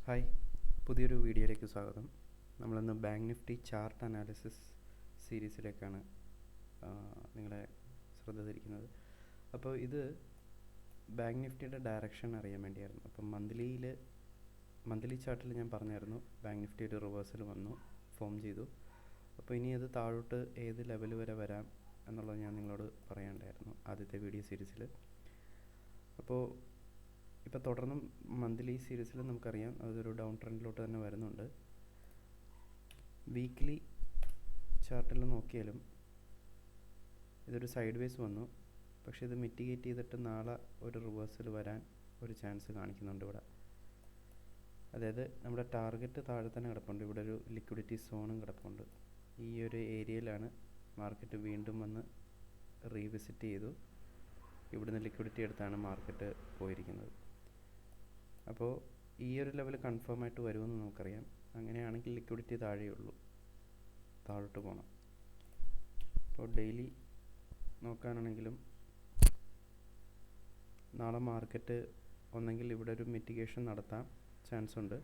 Hi, പുതിയൊരു വീഡിയോയിലേക്ക് സ്വാഗതം. നമ്മളിന്ന് ബാങ്ക് നിഫ്റ്റി ചാർട്ട് അനാലിസിസ് സീരീസിലേക്കാണ് നിങ്ങളെ ശ്രദ്ധ തിരിക്കുന്നത്. അപ്പോൾ ഇത് ബാങ്ക് നിഫ്റ്റിയുടെ ഡയറക്ഷൻ അറിയാൻ വേണ്ടിയായിരുന്നു. അപ്പം മന്ത്ലി ചാർട്ടിൽ ഞാൻ പറഞ്ഞായിരുന്നു ബാങ്ക് നിഫ്റ്റി ഒരു റിവേഴ്സൽ ഫോം ചെയ്തു. അപ്പോൾ ഇനി അത് താഴോട്ട് ഏത് ലെവൽ വരെ വരാം എന്നുള്ളത് ഞാൻ നിങ്ങളോട് പറയാനുണ്ടായിരുന്നു ആദ്യത്തെ വീഡിയോ സീരീസിൽ. അപ്പോൾ ഇപ്പോൾ തുടർന്നും മന്ത്ലി സീരീസിൽ നമുക്കറിയാം അതൊരു ഡൗൺ ട്രെൻഡിലോട്ട് തന്നെ വരുന്നുണ്ട്. വീക്ക്ലി ചാർട്ടിൽ നോക്കിയാലും ഇതൊരു സൈഡ് വേസ് വന്നു, പക്ഷേ ഇത് മിറ്റിഗേറ്റ് ചെയ്തിട്ട് നാളെ ഒരു റിവേഴ്സൽ വരാൻ ഒരു ചാൻസ് കാണിക്കുന്നുണ്ട് ഇവിടെ. അതായത് നമ്മുടെ ടാർഗറ്റ് താഴെ തന്നെ കിടപ്പുണ്ട്, ഇവിടെ ഒരു ലിക്വിഡിറ്റി സോണും കിടപ്പുണ്ട്. ഈ ഒരു ഏരിയയിലാണ് മാർക്കറ്റ് വീണ്ടും വന്ന് റീവിസിറ്റ് ചെയ്തു. ഇവിടുന്ന് ലിക്വിഡിറ്റി എടുത്താണ് മാർക്കറ്റ് പോയിരിക്കുന്നത്. അപ്പോൾ ഈ ഒരു ലെവൽ കൺഫേം ആയിട്ട് വരുമെന്ന് നമുക്കറിയാം. അങ്ങനെയാണെങ്കിൽ ലിക്വിഡിറ്റി താഴോട്ട് പോകണം. അപ്പോൾ ഡെയിലി നോക്കാനാണെങ്കിലും നാളെ മാർക്കറ്റ് ഒന്നെങ്കിൽ ഇവിടെ ഒരു മിറ്റിഗേഷൻ നടത്താൻ ചാൻസ് ഉണ്ട്,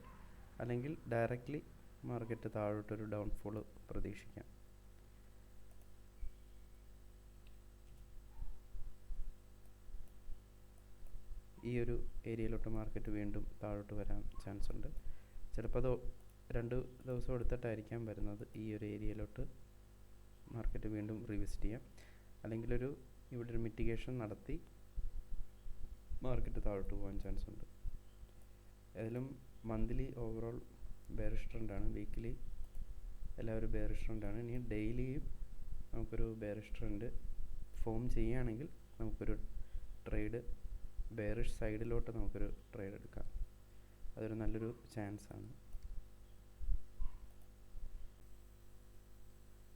അല്ലെങ്കിൽ ഡയറക്റ്റ്ലി മാർക്കറ്റ് താഴോട്ടൊരു ഡൗൺഫോൾ പ്രതീക്ഷിക്കാം. ഈ ഒരു ഏരിയയിലോട്ട് മാർക്കറ്റ് വീണ്ടും താഴോട്ട് വരാൻ ചാൻസ് ഉണ്ട്. ചിലപ്പോൾ അത് 2 ദിവസം എടുത്തിട്ടായിരിക്കാം വരുന്നത്. ഈ ഒരു ഏരിയയിലോട്ട് മാർക്കറ്റ് വീണ്ടും റീവിസിറ്റ് ചെയ്യാം, അല്ലെങ്കിൽ ഇവിടെ ഒരു മിറ്റിഗേഷൻ നടത്തി മാർക്കറ്റ് താഴോട്ട് പോകാൻ ചാൻസ് ഉണ്ട്. ഏതായാലും മന്ത്ലി ഓവറോൾ ബെയറിഷ് ട്രെൻഡാണ്, വീക്കിലി എല്ലാവരും ബെയറിഷ് ട്രെൻഡാണ്. ഇനി ഡെയിലിയും നമുക്കൊരു ബെയറിഷ് ട്രെൻഡ് ഫോം ചെയ്യുകയാണെങ്കിൽ നമുക്കൊരു ട്രേഡ് ബെയറിഷ് സൈഡിലോട്ട് നമുക്കൊരു ട്രേഡ് എടുക്കാം. അതൊരു നല്ലൊരു ചാൻസാണ്.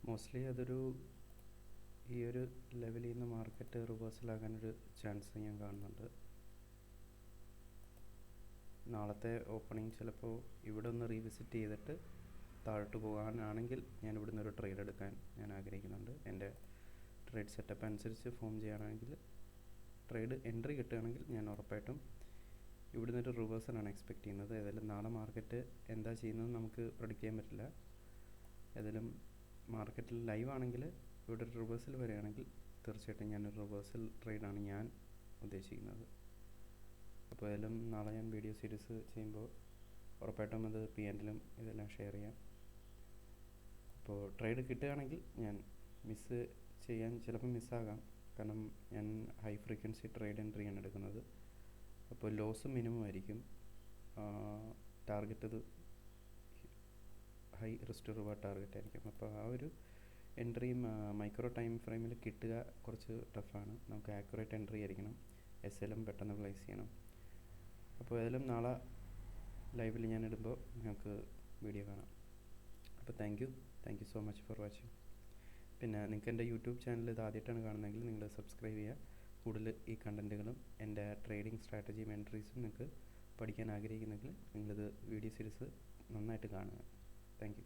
മോസ്റ്റ്ലി ഈ ഒരു ലെവലിൽ നിന്ന് മാർക്കറ്റ് റിവേഴ്സലാകാനൊരു ചാൻസ് ഞാൻ കാണുന്നുണ്ട്. നാളത്തെ ഓപ്പണിംഗ് ചിലപ്പോൾ ഇവിടെ ഒന്ന് റീവിസിറ്റ് ചെയ്തിട്ട് താഴോട്ട് പോകാനാണെങ്കിൽ ഞാൻ ഇവിടുന്ന് ഒരു ട്രേഡ് എടുക്കാൻ ഞാൻ ആഗ്രഹിക്കുന്നുണ്ട്. എൻ്റെ ട്രേഡ് സെറ്റപ്പ് അനുസരിച്ച് ഫോം ചെയ്യാനാണെങ്കിൽ ട്രേഡ് എൻട്രി കിട്ടുകയാണെങ്കിൽ ഞാൻ ഉറപ്പായിട്ടും ഇവിടുന്ന് ഒരു റിവേഴ്സലാണ് എക്സ്പെക്റ്റ് ചെയ്യുന്നത്. ഏതായാലും നാളെ മാർക്കറ്റ് എന്താ ചെയ്യുന്നത് നമുക്ക് പ്രഡിക്റ്റ് ചെയ്യാൻ പറ്റില്ല. ഏതായാലും മാർക്കറ്റിൽ ലൈവ് ആണെങ്കിൽ ഇവിടെ ഒരു റിവേഴ്സൽ വരികയാണെങ്കിൽ തീർച്ചയായിട്ടും ഞാനൊരു റിവേഴ്സൽ ട്രേഡാണ് ഞാൻ ഉദ്ദേശിക്കുന്നത്. അപ്പോൾ ഏതായാലും നാളെ ഞാൻ വീഡിയോ സീരീസ് ചെയ്യുമ്പോൾ ഉറപ്പായിട്ടും അത് P&L ഇതെല്ലാം ഷെയർ ചെയ്യാം. അപ്പോൾ ട്രേഡ് കിട്ടുകയാണെങ്കിൽ ഞാൻ ചിലപ്പോൾ മിസ്സാകാം, കാരണം ഞാൻ ഹൈ ഫ്രീക്വൻസി ട്രേഡ് എൻട്രിയാണ് എടുക്കുന്നത്. അപ്പോൾ ലോസ് മിനിമം ആയിരിക്കും. Target high risk reward target ആയിരിക്കും. അപ്പോൾ ആ ഒരു എൻട്രിയും മൈക്രോ ടൈം ഫ്രെയിമിൽ കിട്ടുക കുറച്ച് ടഫാണ്. നമുക്ക് ആക്യുറേറ്റ് എൻട്രി ആയിരിക്കണം, SLM പെട്ടെന്ന് പ്ലേസ് ചെയ്യണം. അപ്പോൾ ഏതായാലും നാളെ ലൈവിൽ ഞാൻ ഇടുമ്പോൾ നിങ്ങൾക്ക് വീഡിയോ കാണാം. അപ്പോൾ thank you so much for watching. പിന്നെ നിങ്ങൾക്ക് എൻ്റെ യൂട്യൂബ് ചാനൽ ഇത് ആദ്യമായിട്ടാണ് കാണുന്നതെങ്കിൽ നിങ്ങൾ സബ്സ്ക്രൈബ് ചെയ്യുക. കൂടുതൽ ഈ കണ്ടൻറ്റുകളും എൻ്റെ ട്രേഡിംഗ് സ്ട്രാറ്റജിയും എൻട്രീസും നിങ്ങൾക്ക് പഠിക്കാൻ ആഗ്രഹിക്കുന്നെങ്കിൽ നിങ്ങളിത് വീഡിയോ സീരീസ് നന്നായിട്ട് കാണുക. Thank you.